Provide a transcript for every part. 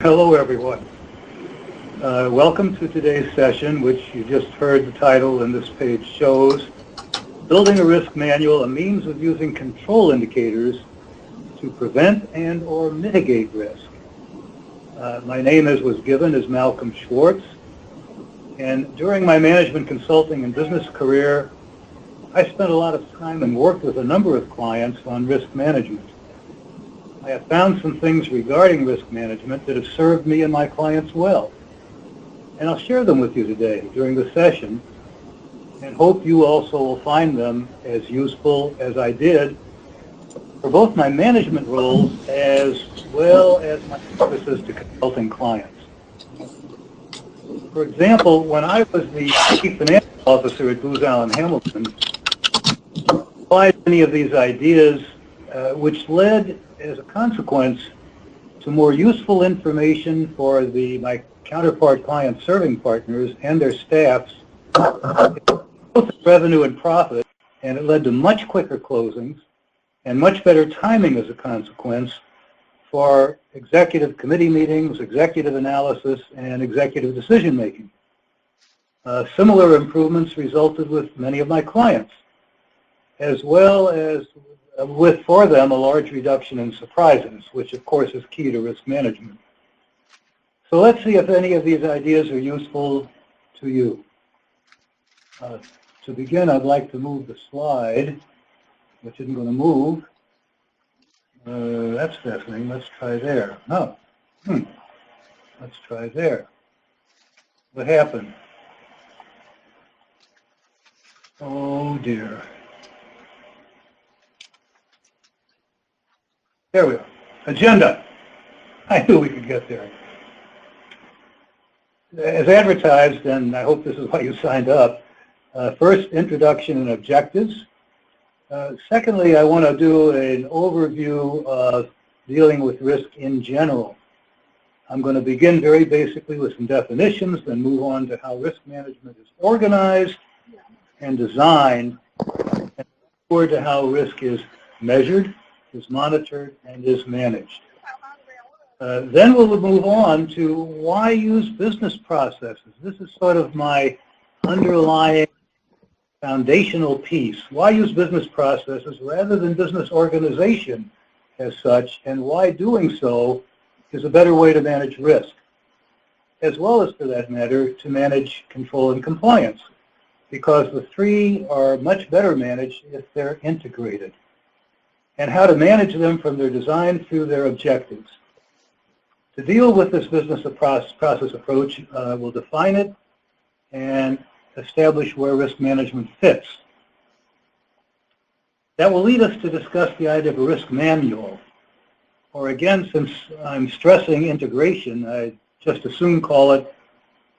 Hello, everyone. Welcome to today's session, which you just heard the title and this page shows, Building a Risk Manual, a Means of Using Control Indicators to Prevent and or Mitigate Risk. My name, as was given, is Malcolm Schwartz, and during my management consulting and business career, I spent a lot of time and worked with a number of clients on risk management. I have found some things regarding risk management that have served me and my clients well. And I'll share them with you today during the session and hope you also will find them as useful as I did for both my management roles as well as my services to consulting clients. For example, when I was the Chief Financial Officer at Booz Allen Hamilton, I applied many of these ideas which led as a consequence to more useful information for my counterpart client serving partners and their staffs, both revenue and profit, and it led to much quicker closings and much better timing as a consequence for executive committee meetings, executive analysis, and executive decision making. Similar improvements resulted with many of my clients, as well as with, for them, a large reduction in surprises, which of course is key to risk management. So let's see if any of these ideas are useful to you. To begin, I'd like to move the slide, which isn't going to move. That's fascinating. Let's try there. No. Let's try there. What happened? Oh dear. There we are. Agenda. I knew we could get there. As advertised, and I hope this is why you signed up, first, introduction and objectives. Secondly, I want to do an overview of dealing with risk in general. I'm going to begin very basically with some definitions, then move on to how risk management is organized and designed, and forward to how risk is measured, is monitored, and is managed. Then we'll move on to why use business processes. This is sort of my underlying foundational piece. Why use business processes rather than business organization as such, and why doing so is a better way to manage risk, as well as, for that matter, to manage control and compliance, because the three are much better managed if they're integrated, and how to manage them from their design through their objectives. To deal with this business process approach, we'll define it and establish where risk management fits. That will lead us to discuss the idea of a risk manual, or again, since I'm stressing integration, I just as soon call it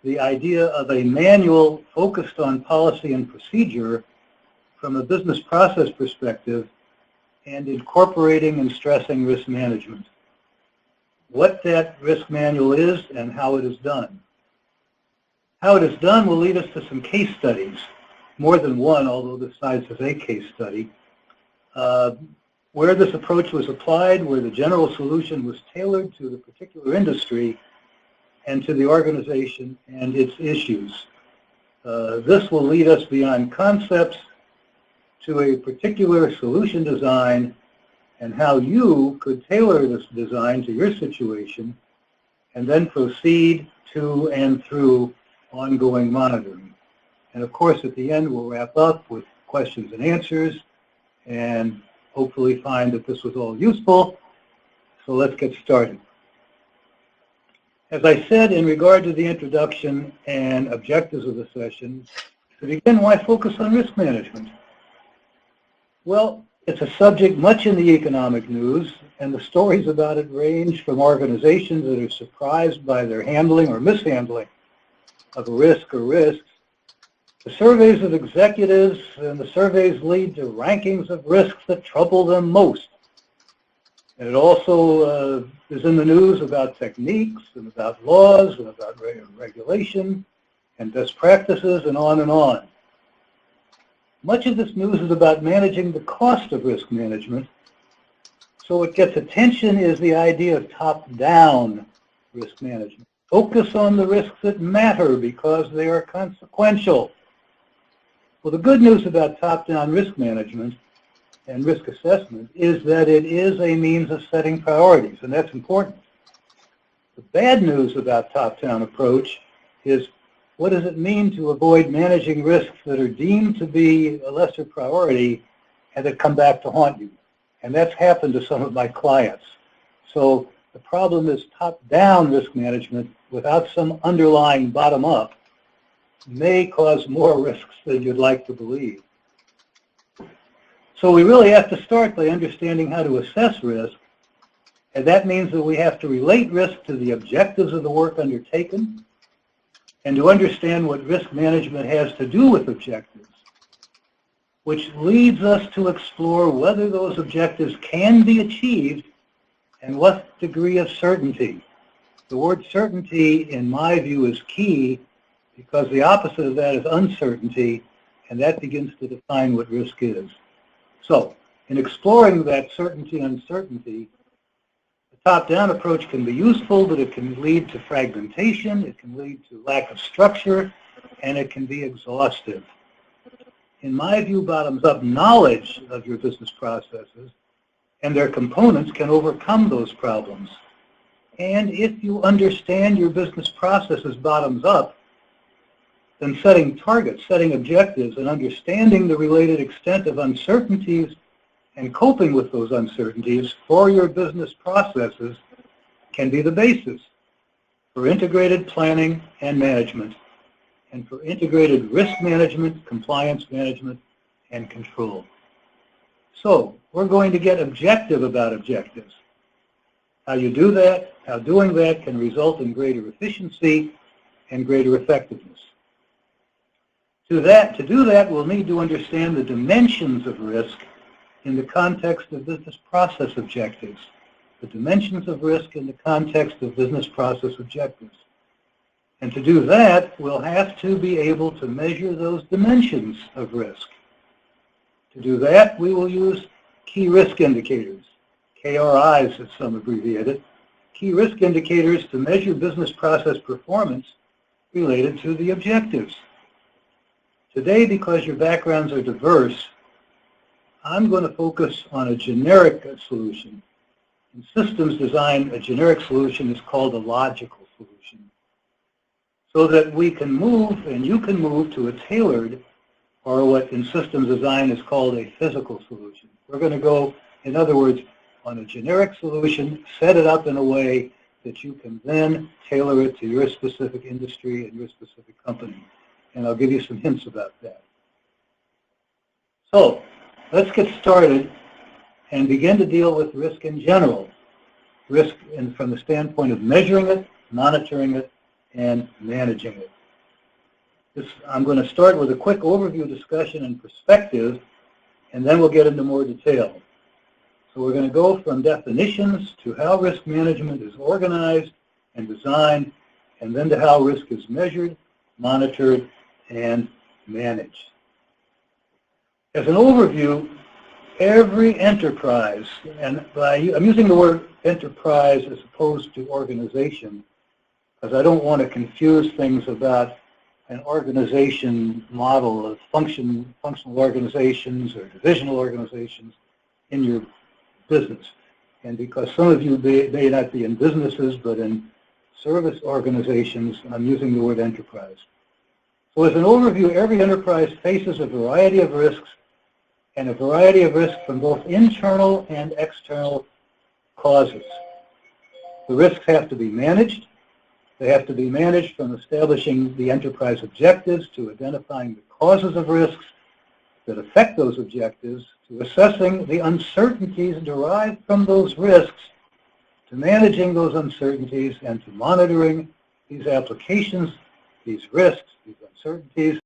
the idea of a manual focused on policy and procedure from a business process perspective and incorporating and stressing risk management. What that risk manual is and how it is done. How it is done will lead us to some case studies, more than one, although this slide says a case study, where this approach was applied, where the general solution was tailored to the particular industry and to the organization and its issues. This will lead us beyond concepts to a particular solution design and how you could tailor this design to your situation and then proceed to and through ongoing monitoring. And of course, at the end, we'll wrap up with questions and answers and hopefully find that this was all useful. So let's get started. As I said, in regard to the introduction and objectives of the session, to begin, why focus on risk management? Well, it's a subject much in the economic news, and the stories about it range from organizations that are surprised by their handling or mishandling of a risk or risks, to surveys of executives, and the surveys lead to rankings of risks that trouble them most. And it also is in the news about techniques and about laws and about regulation and best practices and on and on. Much of this news is about managing the cost of risk management. So what gets attention is the idea of top-down risk management. Focus on the risks that matter because they are consequential. Well, the good news about top-down risk management and risk assessment is that it is a means of setting priorities, and that's important. The bad news about top-down approach is what does it mean to avoid managing risks that are deemed to be a lesser priority and that come back to haunt you? And that's happened to some of my clients. So the problem is top-down risk management without some underlying bottom-up may cause more risks than you'd like to believe. So we really have to start by understanding how to assess risk, and that means that we have to relate risk to the objectives of the work undertaken and to understand what risk management has to do with objectives, which leads us to explore whether those objectives can be achieved and what degree of certainty. The word certainty, in my view, is key because the opposite of that is uncertainty, and that begins to define what risk is. So, in exploring that certainty and uncertainty, the top-down approach can be useful, but it can lead to fragmentation, it can lead to lack of structure, and it can be exhaustive. In my view, bottoms-up knowledge of your business processes and their components can overcome those problems. And if you understand your business processes bottoms-up, then setting targets, setting objectives, and understanding the related extent of uncertainties and coping with those uncertainties for your business processes can be the basis for integrated planning and management, and for integrated risk management, compliance management, and control. So, we're going to get objective about objectives. How you do that, how doing that can result in greater efficiency and greater effectiveness. To do that, we'll need to understand the dimensions of risk in the context of business process objectives. The dimensions of risk in the context of business process objectives. And to do that, we'll have to be able to measure those dimensions of risk. To do that, we will use key risk indicators, KRIs as some abbreviate it, key risk indicators to measure business process performance related to the objectives. Today, because your backgrounds are diverse, I'm going to focus on a generic solution. In systems design, a generic solution is called a logical solution, so that we can move, and you can move, to a tailored, or what in systems design is called a physical solution. We're going to go, in other words, on a generic solution, set it up in a way that you can then tailor it to your specific industry and your specific company. And I'll give you some hints about that. So, let's get started and begin to deal with risk in general. Risk from the standpoint of measuring it, monitoring it, and managing it. I'm going to start with a quick overview discussion and perspective, and then we'll get into more detail. So we're going to go from definitions to how risk management is organized and designed, and then to how risk is measured, monitored, and managed. As an overview, every enterprise, and I'm using the word enterprise as opposed to organization, because I don't want to confuse things about an organization model of functional organizations or divisional organizations in your business. And because some of you may not be in businesses, but in service organizations, I'm using the word enterprise. So as an overview, every enterprise faces a variety of risks, and a variety of risks from both internal and external causes. The risks have to be managed. They have to be managed from establishing the enterprise objectives to identifying the causes of risks that affect those objectives, to assessing the uncertainties derived from those risks, to managing those uncertainties, and to monitoring these applications, these risks, these uncertainties,